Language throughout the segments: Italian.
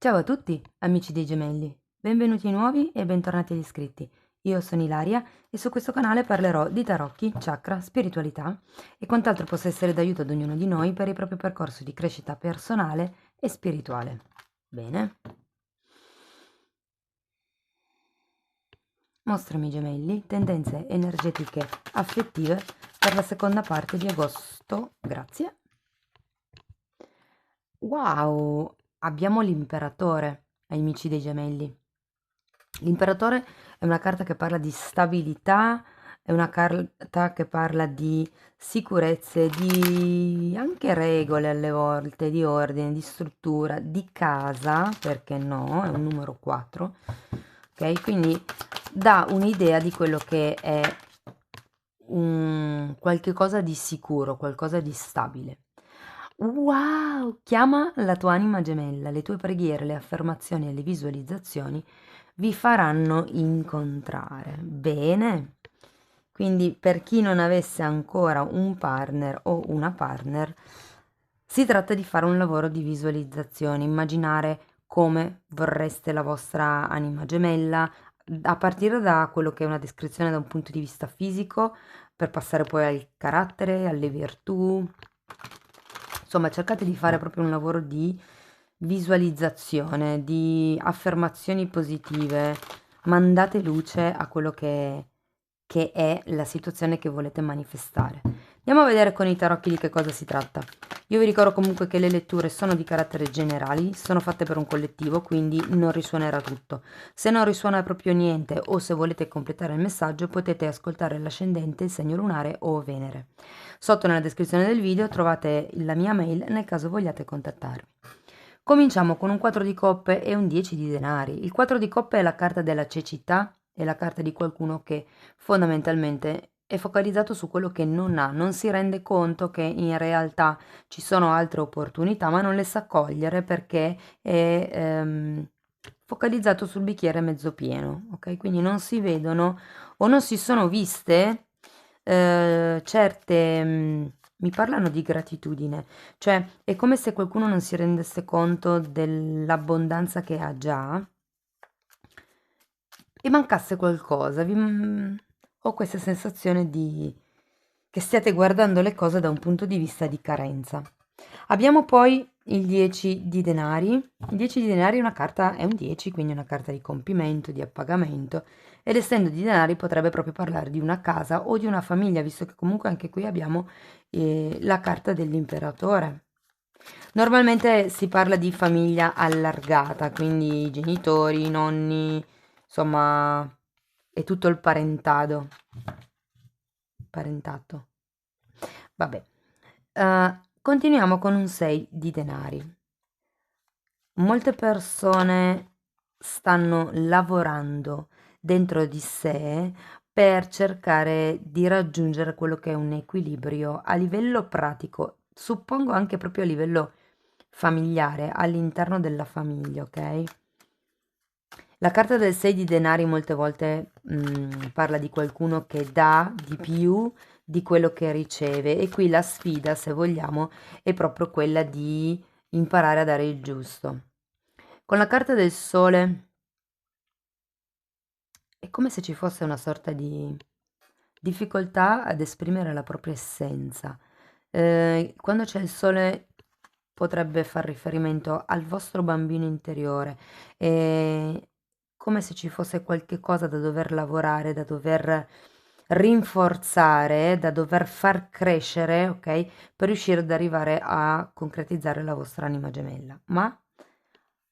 Ciao a tutti, amici dei gemelli, benvenuti nuovi e bentornati agli iscritti. Io sono Ilaria e su questo canale parlerò di tarocchi, chakra, spiritualità e quant'altro possa essere d'aiuto ad ognuno di noi per il proprio percorso di crescita personale e spirituale. Bene. Mostrami gemelli, tendenze energetiche affettive per la seconda parte di agosto. Grazie. Wow, abbiamo l'imperatore, amici dei gemelli. L'imperatore è una carta che parla di stabilità, è una carta che parla di sicurezze, di anche regole alle volte, di ordine, di struttura, di casa, perché no, è un numero 4, ok? Quindi dà un'idea di quello che è un qualche cosa di sicuro, qualcosa di stabile. Wow! Chiama la tua anima gemella, le tue preghiere, le affermazioni e le visualizzazioni vi faranno incontrare. Bene. Quindi per chi non avesse ancora un partner o una partner, si tratta di fare un lavoro di visualizzazione, immaginare come vorreste la vostra anima gemella, a partire da quello che è una descrizione da un punto di vista fisico, per passare poi al carattere, alle virtù. Insomma, cercate di fare proprio un lavoro di visualizzazione, di affermazioni positive, mandate luce a quello che è la situazione che volete manifestare. Andiamo a vedere con i tarocchi di che cosa si tratta. Io vi ricordo comunque che le letture sono di carattere generali, sono fatte per un collettivo, quindi non risuonerà tutto. Se non risuona proprio niente o se volete completare il messaggio, potete ascoltare l'ascendente, il segno lunare o Venere. Sotto nella descrizione del video trovate la mia mail nel caso vogliate contattarmi. Cominciamo con un 4 di coppe e un 10 di denari. Il 4 di coppe è la carta della cecità, è la carta di qualcuno che fondamentalmente è focalizzato su quello che non ha, non si rende conto che in realtà ci sono altre opportunità, ma non le sa cogliere perché è focalizzato sul bicchiere mezzo pieno, ok? Quindi non si vedono o non si sono viste certe, mi parlano di gratitudine, cioè è come se qualcuno non si rendesse conto dell'abbondanza che ha già e mancasse qualcosa. Ho questa sensazione di che stiate guardando le cose da un punto di vista di carenza. Abbiamo poi il 10 di denari. Il 10 di denari è una carta, è un 10, quindi una carta di compimento, di appagamento. Ed essendo di denari potrebbe proprio parlare di una casa o di una famiglia, visto che comunque anche qui abbiamo la carta dell'imperatore. Normalmente si parla di famiglia allargata, quindi i genitori, i nonni, insomma, è tutto il parentado. Parentato. Vabbè. Continuiamo con un 6 di denari. Molte persone stanno lavorando dentro di sé per cercare di raggiungere quello che è un equilibrio a livello pratico, suppongo anche proprio a livello familiare, all'interno della famiglia, ok? La carta del 6 di denari molte volte parla di qualcuno che dà di più di quello che riceve e qui la sfida, se vogliamo, è proprio quella di imparare a dare il giusto. Con la carta del sole è come se ci fosse una sorta di difficoltà ad esprimere la propria essenza. Quando c'è il sole potrebbe far riferimento al vostro bambino interiore, come se ci fosse qualche cosa da dover lavorare, da dover rinforzare, da dover far crescere, ok? Per riuscire ad arrivare a concretizzare la vostra anima gemella. Ma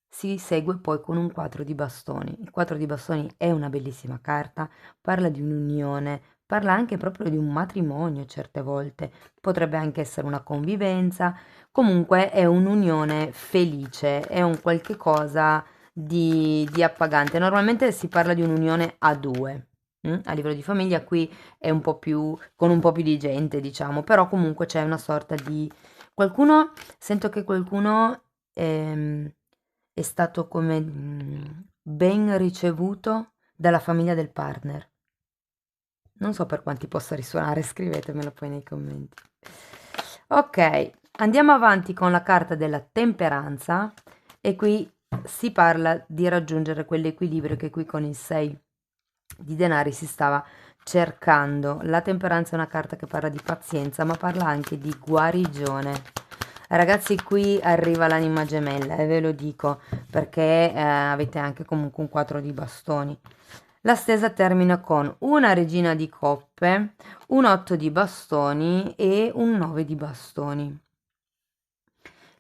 si segue poi con un 4 di bastoni. Il 4 di bastoni è una bellissima carta, parla di un'unione, parla anche proprio di un matrimonio certe volte, potrebbe anche essere una convivenza, comunque è un'unione felice, è un qualche cosa di appagante. Normalmente si parla di un'unione a due. A livello di famiglia qui è un po' più con un po' più di gente, diciamo, però comunque c'è una sorta di qualcuno, sento che qualcuno è stato come ben ricevuto dalla famiglia del partner. Non so per quanti possa risuonare, scrivetemelo poi nei commenti. Ok, andiamo avanti con la carta della temperanza e qui si parla di raggiungere quell'equilibrio che qui con il 6 di denari si stava cercando. La temperanza è una carta che parla di pazienza, ma parla anche di guarigione. Ragazzi, qui arriva l'anima gemella e ve lo dico perché avete anche comunque un 4 di bastoni. La stesa termina con una regina di coppe, un 8 di bastoni e un 9 di bastoni.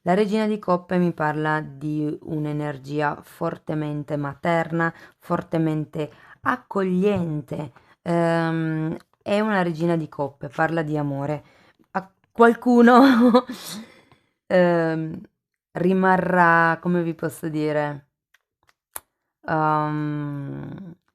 La regina di coppe mi parla di un'energia fortemente materna, fortemente accogliente. È una regina di coppe, parla di amore. A qualcuno ehm, rimarrà, come vi posso dire,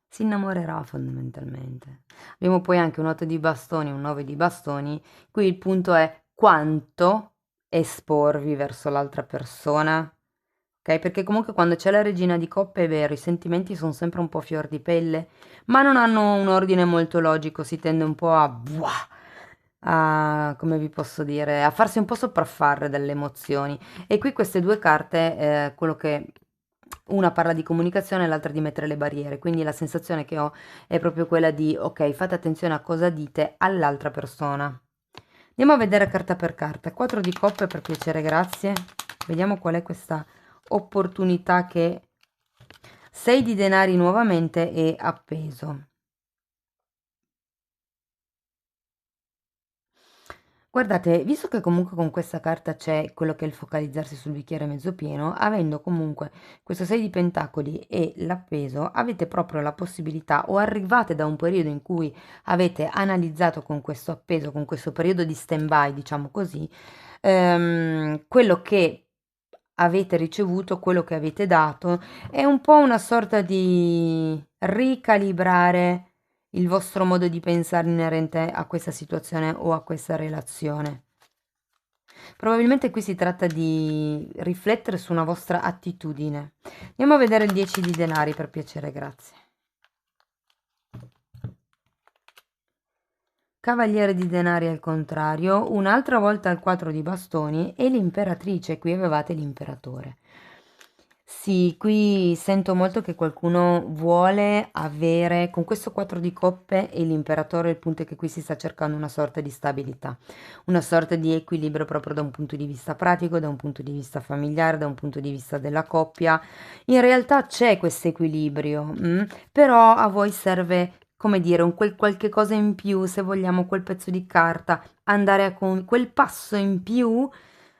si innamorerà fondamentalmente. Abbiamo poi anche un 8 di bastoni, un 9 di bastoni. Qui il punto è quanto esporvi verso l'altra persona, ok? Perché comunque quando c'è la regina di coppe è vero, i sentimenti sono sempre un po' fior di pelle, ma non hanno un ordine molto logico, si tende un po' come vi posso dire, a farsi un po' sopraffare dalle emozioni. E qui queste due carte, quello che una parla di comunicazione e l'altra di mettere le barriere, quindi la sensazione che ho è proprio quella di ok, fate attenzione a cosa dite all'altra persona. Andiamo a vedere carta per carta. 4 di coppe per piacere, grazie. Vediamo qual è questa opportunità che 6 di denari nuovamente e appeso. Guardate, visto che comunque con questa carta c'è quello che è il focalizzarsi sul bicchiere mezzo pieno, avendo comunque questo 6 di pentacoli e l'appeso, avete proprio la possibilità o arrivate da un periodo in cui avete analizzato con questo appeso, con questo periodo di stand-by, diciamo così, quello che avete ricevuto, quello che avete dato, è un po' una sorta di ricalibrare il vostro modo di pensare inerente a questa situazione o a questa relazione. Probabilmente qui si tratta di riflettere su una vostra attitudine. Andiamo a vedere il 10 di denari per piacere, grazie. Cavaliere di denari al contrario, un'altra volta il 4 di bastoni e l'imperatrice, qui avevate l'imperatore. Sì, qui sento molto che qualcuno vuole avere, con questo 4 di coppe e l'imperatore, il punto è che qui si sta cercando una sorta di stabilità, una sorta di equilibrio proprio da un punto di vista pratico, da un punto di vista familiare, da un punto di vista della coppia. In realtà c'è questo equilibrio, però a voi serve, come dire, un qualche cosa in più, se vogliamo, quel pezzo di carta, andare a quel passo in più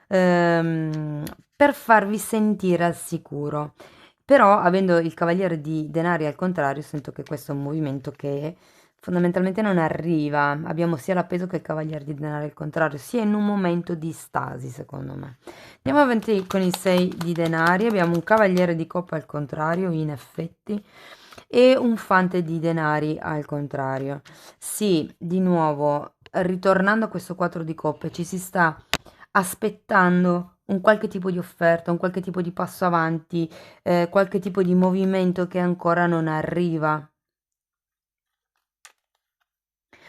ehm, per farvi sentire al sicuro. Però, avendo il cavaliere di denari al contrario, sento che questo è un movimento che fondamentalmente non arriva. Abbiamo sia l'appeso che il cavaliere di denari al contrario, sia in un momento di stasi, secondo me. Andiamo avanti con i 6 di denari. Abbiamo un cavaliere di coppa al contrario, in effetti, e un fante di denari al contrario. Sì, di nuovo, ritornando a questo 4 di coppe, ci si sta aspettando un qualche tipo di offerta, un qualche tipo di passo avanti, qualche tipo di movimento che ancora non arriva.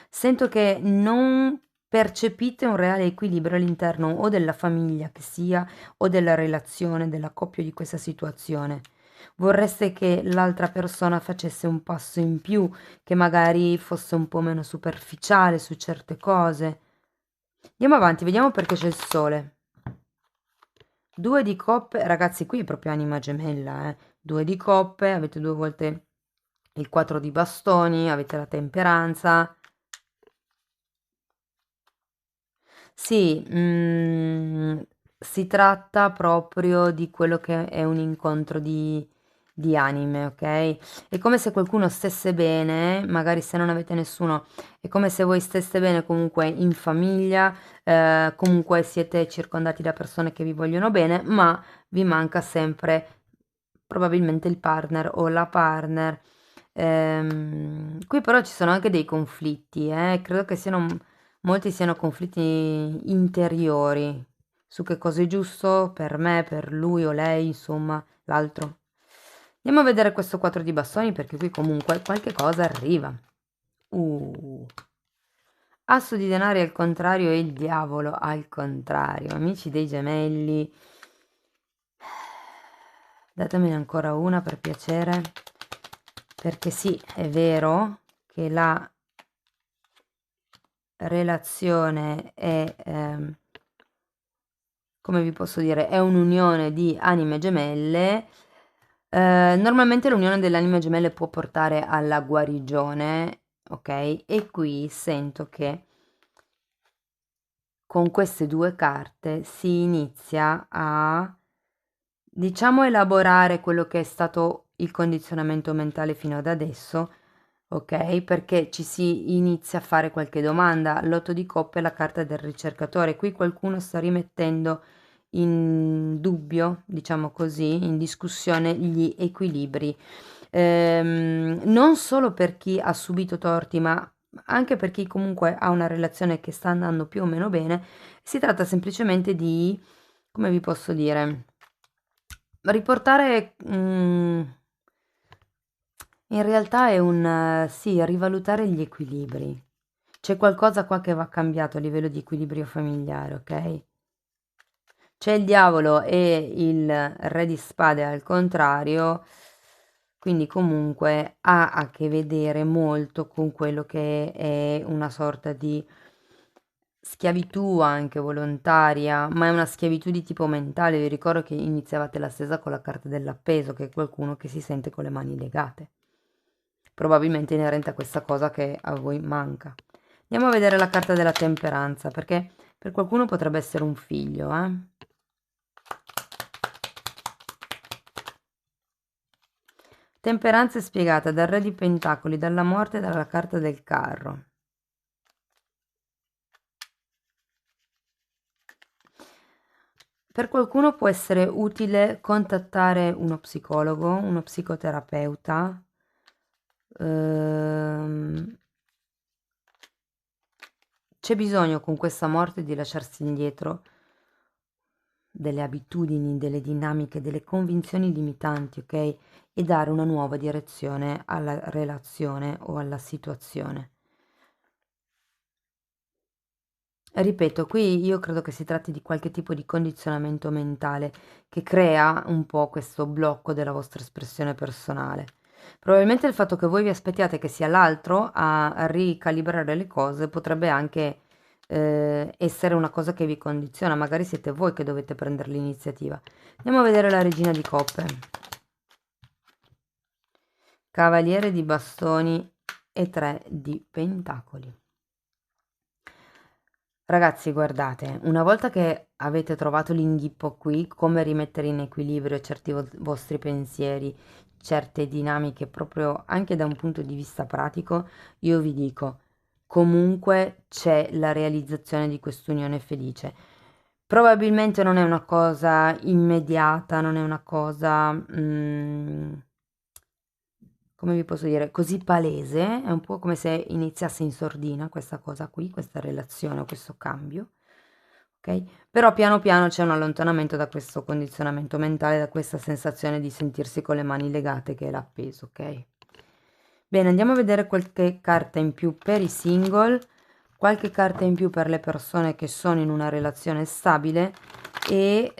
Sento che non percepite un reale equilibrio all'interno o della famiglia che sia o della relazione, della coppia di questa situazione. Vorreste che l'altra persona facesse un passo in più, che magari fosse un po' meno superficiale su certe cose. Andiamo avanti, vediamo perché c'è il sole. 2 di coppe, ragazzi, qui è proprio anima gemella, 2 di coppe, avete due volte il 4 di bastoni, avete la temperanza. Sì, si tratta proprio di quello che è un incontro di anime, ok? È come se qualcuno stesse bene, magari se non avete nessuno, è come se voi steste bene comunque in famiglia, comunque siete circondati da persone che vi vogliono bene, ma vi manca sempre probabilmente il partner o la partner. Qui però ci sono anche dei conflitti, credo che molti siano conflitti interiori su che cosa è giusto per me, per lui o lei, insomma, l'altro. Andiamo a vedere questo 4 di bastoni perché qui comunque qualche cosa arriva. Uh. Asso di denari al contrario e il diavolo al contrario. Amici dei gemelli. Datemene ancora una per piacere, perché sì, è vero che la relazione è, come vi posso dire, è un'unione di anime gemelle. Normalmente l'unione delle anime gemelle può portare alla guarigione, ok? E qui sento che con queste due carte si inizia a, diciamo, elaborare quello che è stato il condizionamento mentale fino ad adesso, ok? Perché ci si inizia a fare qualche domanda. L'otto di coppe è la carta del ricercatore. Qui qualcuno sta rimettendo in dubbio, diciamo così, in discussione gli equilibri. Non solo per chi ha subito torti, ma anche per chi comunque ha una relazione che sta andando più o meno bene. Si tratta semplicemente di, come vi posso dire, riportare, in realtà è un, sì, rivalutare gli equilibri. C'è qualcosa qua che va cambiato a livello di equilibrio familiare, ok? C'è il diavolo e il re di spade al contrario, quindi comunque ha a che vedere molto con quello che è una sorta di schiavitù anche volontaria, ma è una schiavitù di tipo mentale. Vi ricordo che iniziavate la stesa con la carta dell'appeso, che è qualcuno che si sente con le mani legate. Probabilmente inerente a questa cosa che a voi manca. Andiamo a vedere la carta della temperanza, perché per qualcuno potrebbe essere un figlio, eh? Temperanza è spiegata dal Re di Pentacoli, dalla morte e dalla carta del carro. Per qualcuno può essere utile contattare uno psicologo, uno psicoterapeuta. C'è bisogno con questa morte di lasciarsi indietro delle abitudini, delle dinamiche, delle convinzioni limitanti, ok? E dare una nuova direzione alla relazione o alla situazione. Ripeto, qui io credo che si tratti di qualche tipo di condizionamento mentale che crea un po' questo blocco della vostra espressione personale. Probabilmente il fatto che voi vi aspettiate che sia l'altro a ricalibrare le cose potrebbe anche essere una cosa che vi condiziona, magari siete voi che dovete prendere l'iniziativa. Andiamo a vedere la regina di coppe. Cavaliere di bastoni e 3 di pentacoli. Ragazzi, guardate, una volta che avete trovato l'inghippo qui, come rimettere in equilibrio certi vostri pensieri, certe dinamiche, proprio anche da un punto di vista pratico, io vi dico, comunque c'è la realizzazione di quest'unione felice. Probabilmente non è una cosa immediata, non è una cosa, come vi posso dire, così palese, è un po' come se iniziasse in sordina questa cosa qui, questa relazione, questo cambio, ok? Però piano piano c'è un allontanamento da questo condizionamento mentale, da questa sensazione di sentirsi con le mani legate che è l'appeso, ok? Bene, andiamo a vedere qualche carta in più per i single, qualche carta in più per le persone che sono in una relazione stabile e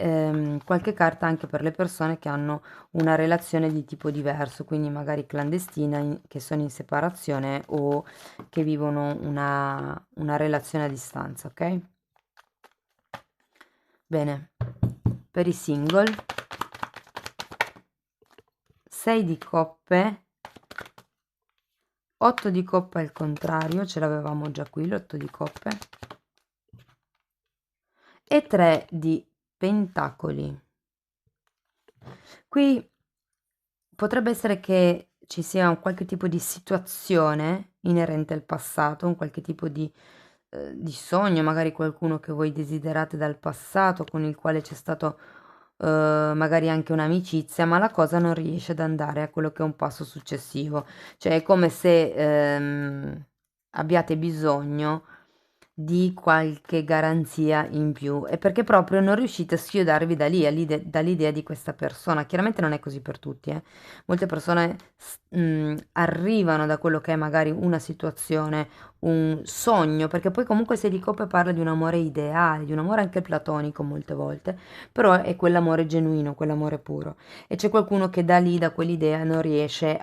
qualche carta anche per le persone che hanno una relazione di tipo diverso, quindi magari clandestina, che sono in separazione o che vivono una relazione a distanza, ok? Bene, per i single, 6 di coppe, 8 di coppe al contrario, ce l'avevamo già qui l'8 di coppe, e 3 di pentacoli. Qui potrebbe essere che ci sia un qualche tipo di situazione inerente al passato, un qualche tipo di sogno, magari qualcuno che voi desiderate dal passato, con il quale c'è stato magari anche un'amicizia, ma la cosa non riesce ad andare a quello che è un passo successivo. Cioè è come se abbiate bisogno di qualche garanzia in più e perché proprio non riuscite a schiodarvi da lì, dall'idea di questa persona. Chiaramente non è così per tutti, eh. Molte persone arrivano da quello che è magari una situazione, un sogno, perché poi comunque se di coppia parla di un amore ideale, di un amore anche platonico molte volte, però è quell'amore genuino, quell'amore puro. E c'è qualcuno che da lì, da quell'idea, non riesce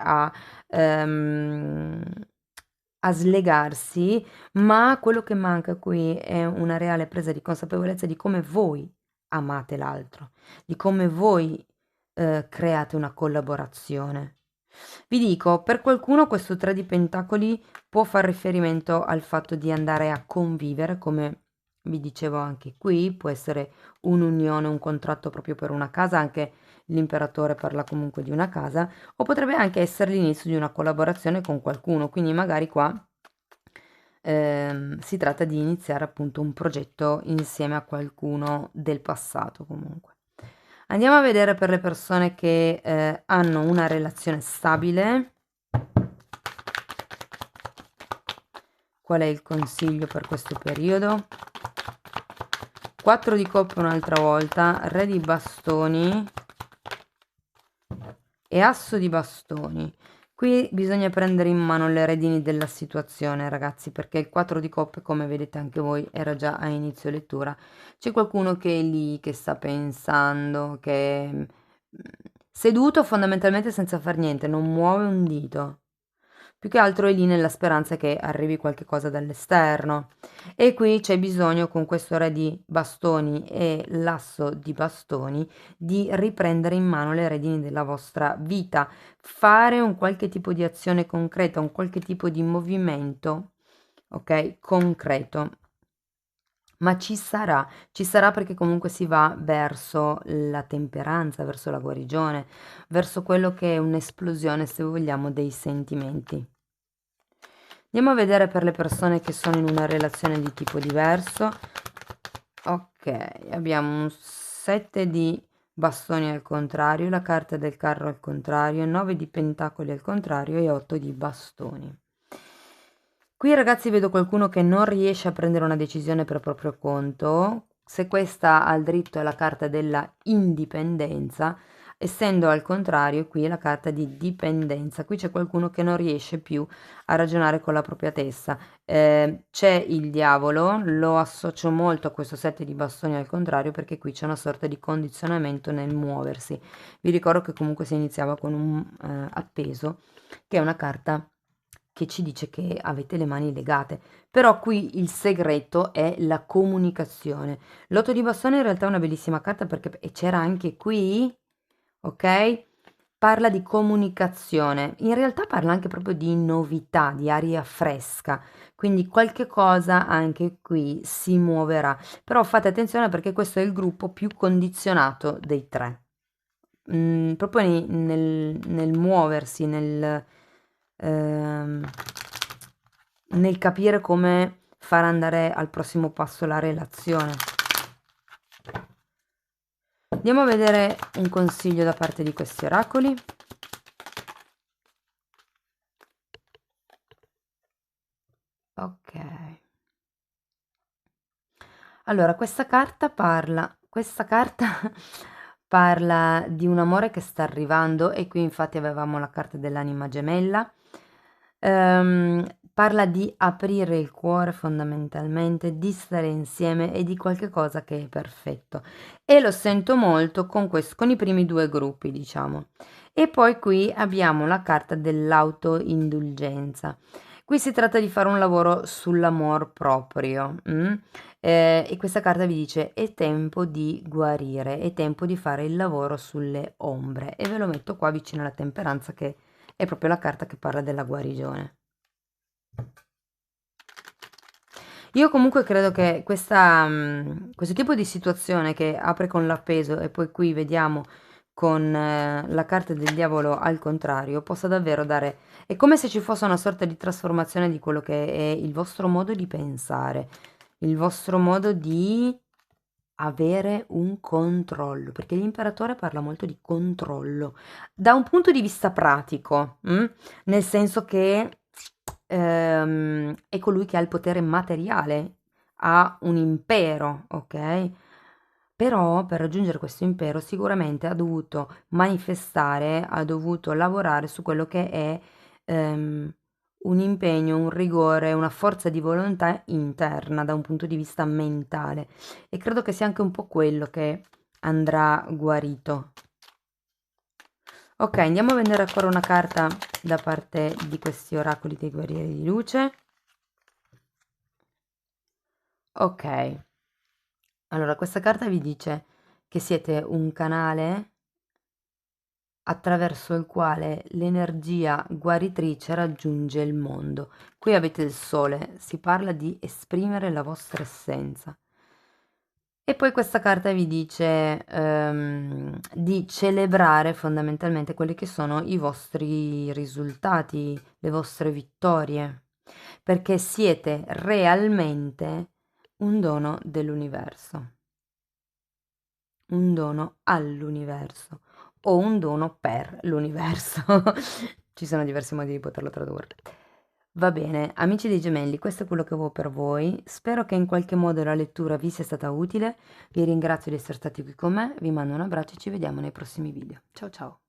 ehm, a slegarsi, ma quello che manca qui è una reale presa di consapevolezza di come voi amate l'altro, di come voi create una collaborazione. Vi dico, per qualcuno questo 3 di pentacoli può far riferimento al fatto di andare a convivere, come vi dicevo anche qui, può essere un'unione, un contratto proprio per una casa, anche l'imperatore parla comunque di una casa, o potrebbe anche essere l'inizio di una collaborazione con qualcuno, quindi magari qua si tratta di iniziare appunto un progetto insieme a qualcuno del passato comunque. Andiamo a vedere per le persone che hanno una relazione stabile. Qual è il consiglio per questo periodo? 4 di coppe un'altra volta, re di bastoni e asso di bastoni. Qui bisogna prendere in mano le redini della situazione, ragazzi, perché il 4 di coppe, come vedete anche voi, era già a inizio lettura. C'è qualcuno che è lì, che sta pensando, che è seduto fondamentalmente senza far niente, non muove un dito. Più che altro è lì nella speranza che arrivi qualche cosa dall'esterno. E qui c'è bisogno, con questo re di bastoni e l'asso di bastoni, di riprendere in mano le redini della vostra vita, fare un qualche tipo di azione concreta, un qualche tipo di movimento, ok? Concreto. Ma ci sarà perché comunque si va verso la temperanza, verso la guarigione, verso quello che è un'esplosione, se vogliamo, dei sentimenti. Andiamo a vedere per le persone che sono in una relazione di tipo diverso. Ok, abbiamo un 7 di bastoni al contrario, la carta del carro al contrario, 9 di pentacoli al contrario e 8 di bastoni. Qui ragazzi vedo qualcuno che non riesce a prendere una decisione per proprio conto. Se questa al dritto è la carta della indipendenza, essendo al contrario qui è la carta di dipendenza. Qui c'è qualcuno che non riesce più a ragionare con la propria testa. C'è il diavolo, lo associo molto a questo 7 di bastoni al contrario perché qui c'è una sorta di condizionamento nel muoversi. Vi ricordo che comunque si iniziava con un appeso, che è una carta che ci dice che avete le mani legate, però qui il segreto è la comunicazione. L'otto di bastone in realtà è una bellissima carta perché e c'era anche qui, ok? Parla di comunicazione, in realtà parla anche proprio di novità, di aria fresca, quindi qualche cosa anche qui si muoverà, però fate attenzione perché questo è il gruppo più condizionato dei tre. Proprio nel muoversi, ehm, nel capire come far andare al prossimo passo la relazione. Andiamo a vedere un consiglio da parte di questi oracoli. Ok. Allora, questa carta parla di un amore che sta arrivando e qui infatti avevamo la carta dell'anima gemella. Parla di aprire il cuore fondamentalmente, di stare insieme e di qualche cosa che è perfetto. E lo sento molto con questo, con i primi due gruppi, diciamo. E poi qui abbiamo la carta dell'autoindulgenza. Qui si tratta di fare un lavoro sull'amor proprio. E questa carta vi dice è tempo di guarire, è tempo di fare il lavoro sulle ombre. E ve lo metto qua vicino alla temperanza che è proprio la carta che parla della guarigione. Io comunque credo che questo tipo di situazione che apre con l'appeso e poi qui vediamo con la carta del diavolo al contrario, possa davvero dare... È come se ci fosse una sorta di trasformazione di quello che è il vostro modo di pensare, il vostro modo di avere un controllo, perché l'imperatore parla molto di controllo da un punto di vista pratico, nel senso che è colui che ha il potere materiale ha un impero, ok? Però per raggiungere questo impero sicuramente ha dovuto manifestare, ha dovuto lavorare su quello che è un impegno, un rigore, una forza di volontà interna da un punto di vista mentale. E credo che sia anche un po' quello che andrà guarito. Ok, andiamo a vedere ancora una carta da parte di questi oracoli dei guerrieri di luce. Ok, allora questa carta vi dice che siete un canale attraverso il quale l'energia guaritrice raggiunge il mondo. Qui avete il sole, si parla di esprimere la vostra essenza. E poi questa carta vi dice di celebrare fondamentalmente quelli che sono i vostri risultati, le vostre vittorie, perché siete realmente un dono dell'universo, un dono all'universo o un dono per l'universo. Ci sono diversi modi di poterlo tradurre. Va bene, amici dei gemelli, questo è quello che avevo per voi. Spero che in qualche modo la lettura vi sia stata utile. Vi ringrazio di essere stati qui con me, vi mando un abbraccio e ci vediamo nei prossimi video. Ciao ciao!